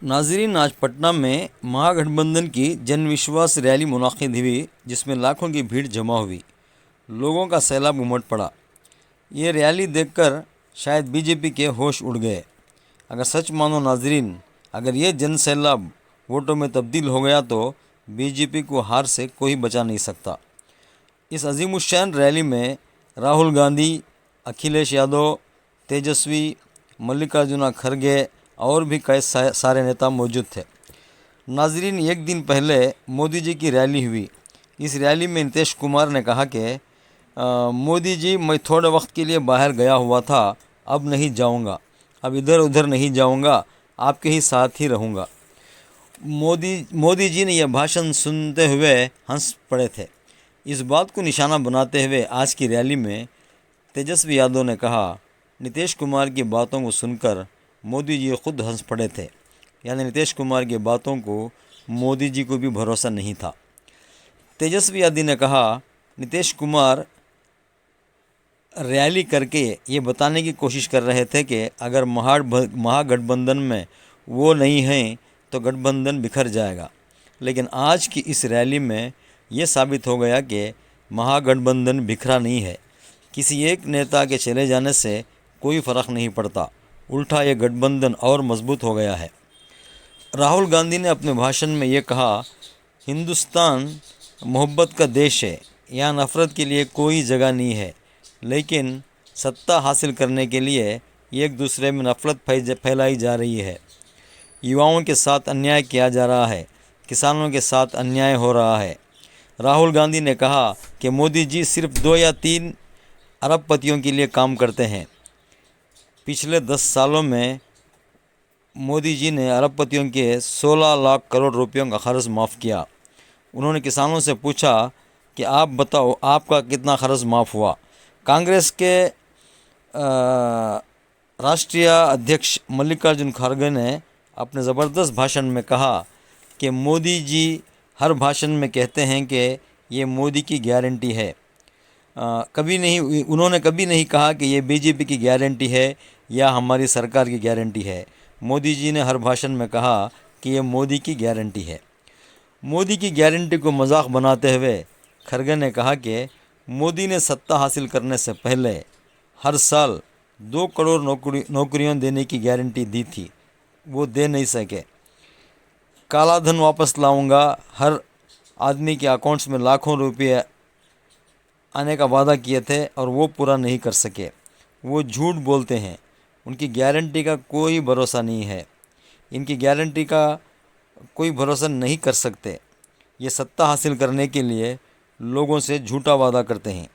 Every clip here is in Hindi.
नाजरीन, आज पटना में महागठबंधन की जन विश्वास रैली मुनाकिद हुई, जिसमें लाखों की भीड़ जमा हुई। लोगों का सैलाब उमड़ पड़ा। ये रैली देखकर शायद बीजेपी के होश उड़ गए। अगर सच मानो नाजरीन, अगर ये जन सैलाब वोटों में तब्दील हो गया तो बीजेपी को हार से कोई बचा नहीं सकता। इस अजीमुश्शान रैली में राहुल गांधी, अखिलेश यादव, तेजस्वी, मल्लिकार्जुना खड़गे और भी कई सारे नेता मौजूद थे। नाजरीन, एक दिन पहले मोदी जी की रैली हुई। इस रैली में नीतीश कुमार ने कहा कि मोदी जी, मैं थोड़े वक्त के लिए बाहर गया हुआ था, अब नहीं जाऊंगा, अब इधर उधर नहीं जाऊंगा, आपके ही साथ ही रहूंगा। मोदी जी ने यह भाषण सुनते हुए हंस पड़े थे। इस बात को निशाना बनाते हुए आज की रैली में तेजस्वी यादव ने कहा, नीतीश कुमार की बातों को सुनकर मोदी जी खुद हंस पड़े थे। यानी नीतीश कुमार की बातों को मोदी जी को भी भरोसा नहीं था। तेजस्वी यादव ने कहा, नीतीश कुमार रैली करके ये बताने की कोशिश कर रहे थे कि अगर महागठबंधन में वो नहीं हैं तो गठबंधन बिखर जाएगा। लेकिन आज की इस रैली में ये साबित हो गया कि महागठबंधन बिखरा नहीं है। किसी एक नेता के चले जाने से कोई फ़र्क नहीं पड़ता, उल्टा ये गठबंधन और मजबूत हो गया है। राहुल गांधी ने अपने भाषण में ये कहा, हिंदुस्तान मोहब्बत का देश है, यहाँ नफ़रत के लिए कोई जगह नहीं है, लेकिन सत्ता हासिल करने के लिए एक दूसरे में नफ़रत फैलाई जा रही है। युवाओं के साथ अन्याय किया जा रहा है, किसानों के साथ अन्याय हो रहा है। राहुल गांधी ने कहा कि मोदी जी सिर्फ 2 या 3 अरबपतियों के लिए काम करते हैं। पिछले 10 सालों में मोदी जी ने अरबपतियों के 16 लाख करोड़ रुपयों का खर्च माफ़ किया। उन्होंने किसानों से पूछा कि आप बताओ, आपका कितना खर्च माफ़ हुआ। कांग्रेस के राष्ट्रीय अध्यक्ष मल्लिकार्जुन खड़गे ने अपने ज़बरदस्त भाषण में कहा कि मोदी जी हर भाषण में कहते हैं कि ये मोदी की गारंटी है। उन्होंने कभी नहीं कहा कि ये बीजेपी की गारंटी है या हमारी सरकार की गारंटी है। मोदी जी ने हर भाषण में कहा कि ये मोदी की गारंटी है। मोदी की गारंटी को मजाक बनाते हुए खड़गे ने कहा कि मोदी ने सत्ता हासिल करने से पहले हर साल 2 करोड़ नौकरियां देने की गारंटी दी थी, वो दे नहीं सके। काला धन वापस लाऊंगा, हर आदमी के अकाउंट्स में लाखों रुपये आने का वादा किए थे और वो पूरा नहीं कर सके। वो झूठ बोलते हैं, उनकी गारंटी का कोई भरोसा नहीं है। इनकी गारंटी का कोई भरोसा नहीं कर सकते। ये सत्ता हासिल करने के लिए लोगों से झूठा वादा करते हैं।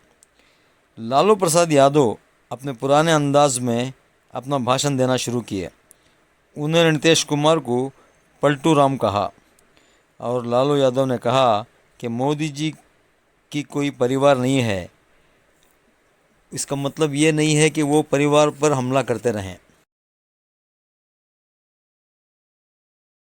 लालू प्रसाद यादव अपने पुराने अंदाज में अपना भाषण देना शुरू किए। उन्होंने नीतीश कुमार को पलटू राम कहा और लालू यादव ने कहा कि मोदी जी की कोई परिवार नहीं है। इसका मतलब ये नहीं है कि वो परिवार पर हमला करते रहें।